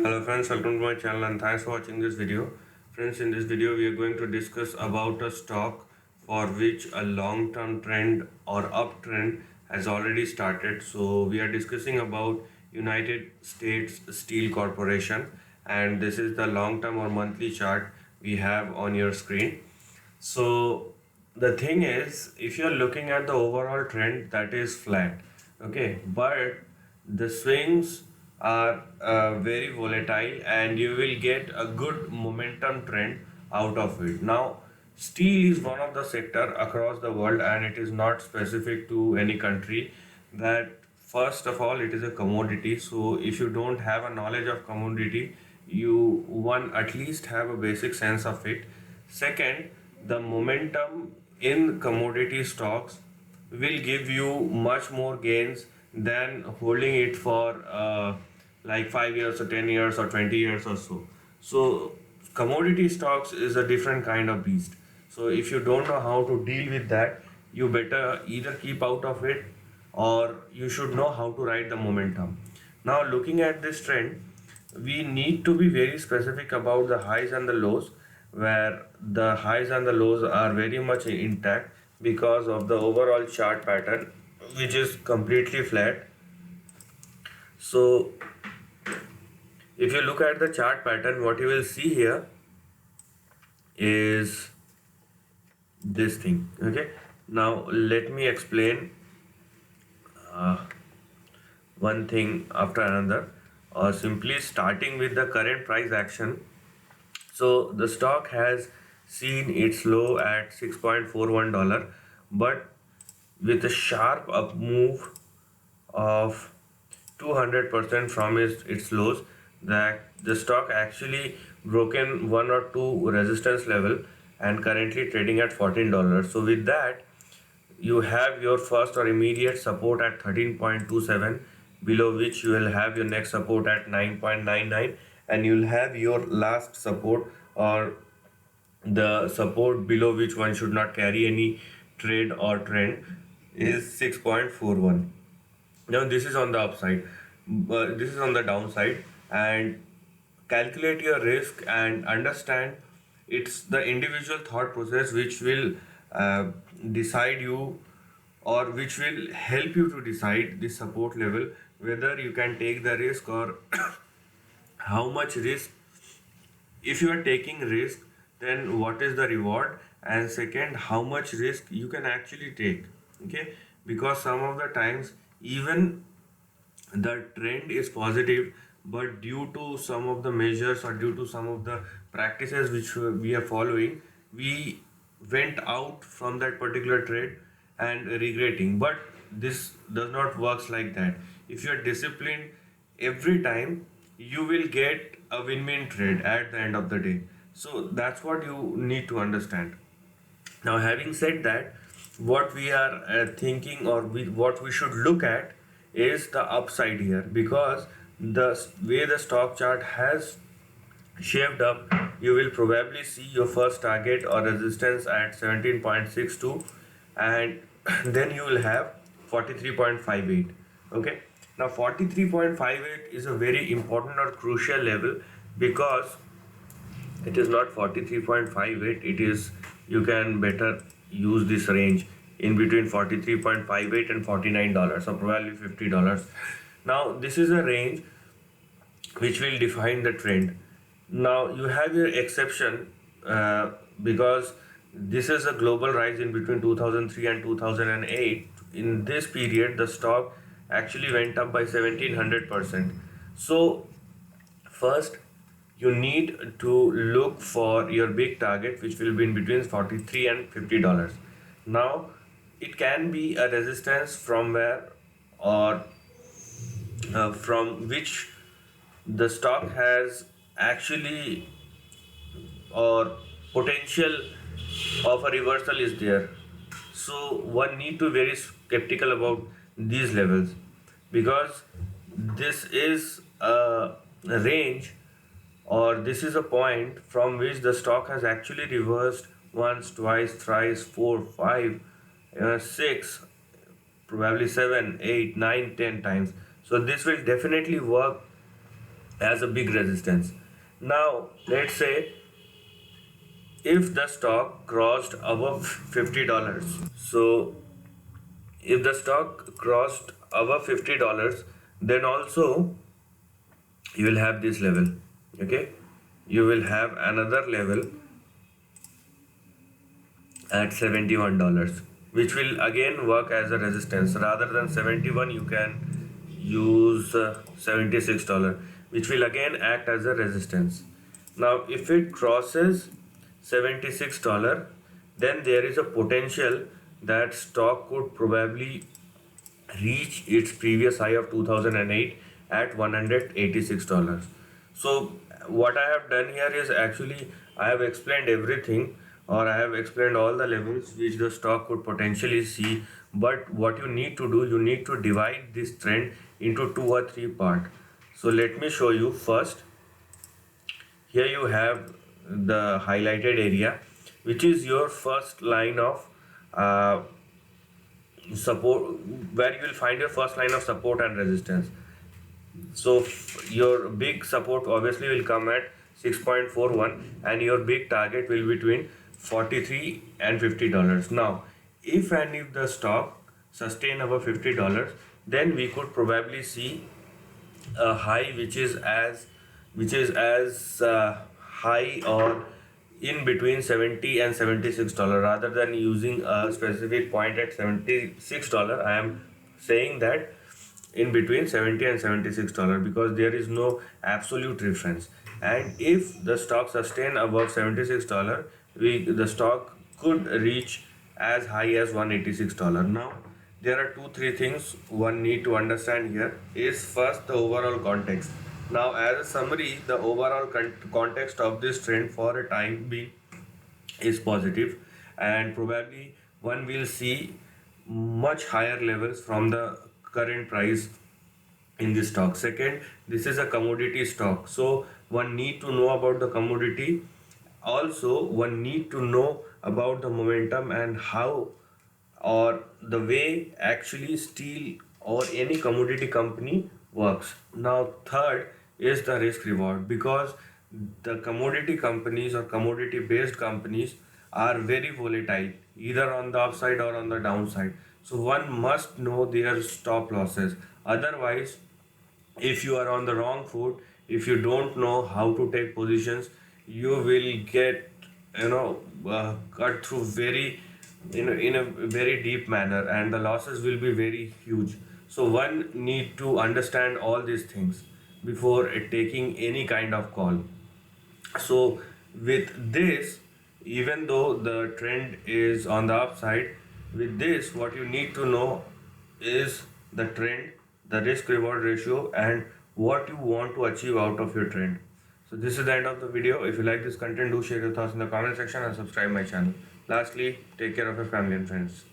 Hello friends, welcome to my channel and thanks for watching this video. Friends, in this video we are going to discuss about a stock for which a long-term trend or uptrend has already started. So we are discussing about United States Steel Corporation, and this is the long-term or monthly chart we have on your screen. So the thing is, if you're looking at the overall trend, that is flat, okay, but the swings are very volatile and you will get a good momentum trend out of it. Now, steel is one of the sector across the world and it is not specific to any country. That first of all, it is a commodity. So if you don't have a knowledge of commodity, you one at least have a basic sense of it. Second, the momentum in commodity stocks will give you much more gains than holding it for like 5 years or 10 years or 20 years or so. So commodity stocks is a different kind of beast. So if you don't know how to deal with that, you better either keep out of it or you should know how to ride the momentum. Now looking at this trend, we need to be very specific about the highs and the lows, where the highs and the lows are very much intact because of the overall chart pattern, which is completely flat. So if you look at the chart pattern, what you will see here is this thing. Okay, now let me explain uh, one thing after another, or simply starting with the current price action. So the stock has seen its low at $6.41, but with a sharp up move of 200% from its lows, that the stock actually broken one or two resistance level and currently trading at $14. So with that, you have your first or immediate support at 13.27, below which you will have your next support at 9.99, and you'll have your last support or the support below which one should not carry any trade or trend is 6.41. Now this is on the upside, but this is on the downside. And calculate your risk and understand it's the individual thought process which will uh, decide you, or which will help you to decide the support level, whether you can take the risk or how much risk. If you are taking risk, then what is the reward, and second, how much risk you can actually take. Okay, because some of the times even the trend is positive, but due to some of the measures or due to some of the practices which we are following, we went out from that particular trade and regretting. But this does not works like that. If you are disciplined, every time you will get a win-win trade at the end of the day. So that's what you need to understand. Now, having said that, what we are thinking, or what we should look at is the upside here, because the way the stock chart has shaped up, you will probably see your first target or resistance at 17.62, and then you will have 43.58. Okay, now 43.58 is a very important or crucial level, because it is not 43.58, it is, you can better use this range in between 43.58 and $49, so probably $50. Now this is a range which will define the trend. Now you have your exception, because this is a global rise in between 2003 and 2008. In this period, the stock actually went up by 1700%. So first, you need to look for your big target, which will be in between 43 and $50. Now, it can be a resistance from where, or from which the stock has actually, or potential of a reversal is there. So one need to very skeptical about these levels, because this is a range, or this is a point from which the stock has actually reversed once, twice, thrice, four, five, six, probably seven, eight, nine, 10 times. So this will definitely work as a big resistance. Now let's say if the stock crossed above $50, so if the stock crossed above $50, then also you will have this level. Okay, you will have another level at $71, which will again work as a resistance. Rather than 71, you can use $76, which will again act as a resistance. Now if it crosses $76, then there is a potential that stock could probably reach its previous high of 2008 at $186. So what I have done here is actually I have explained everything, or I have explained all the levels which the stock could potentially see. But what you need to do, you need to divide this trend into two or three parts. So let me show you. First, here you have the highlighted area, which is your first line of uh, support, where you will find your first line of support and resistance. So your big support obviously will come at 6.41, and your big target will be between 43 and $50. Now if the stock sustain above $50, then we could probably see a high which is as high or in between 70 and $76. Rather than using a specific point at $76, I am saying that in between 70 and $76, because there is no absolute reference. And if the stock sustain above $76, the stock could reach as high as $186. Now there are two three things one need to understand here. Is first the overall context. Now as a summary, the overall context of this trend for a time being is positive, and probably one will see much higher levels from the current price in this stock. Second, this is a commodity stock, so one need to know about the commodity. Also one need to know about the momentum and how, or the way actually steel or any commodity company works. Now third is the risk reward, because the commodity companies or commodity based companies are very volatile, either on the upside or on the downside. So one must know their stop losses. Otherwise, if you are on the wrong foot, if you don't know how to take positions, you will get, cut through very, in a very deep manner, and the losses will be very huge. So one need to understand all these things before taking any kind of call. So with this, even though the trend is on the upside, with this what you need to know is the trend, the risk reward ratio, and what you want to achieve out of your trend. So this is the end of the video. If you like this content, do share your thoughts in the comment section and subscribe my channel. Lastly, take care of your family and friends.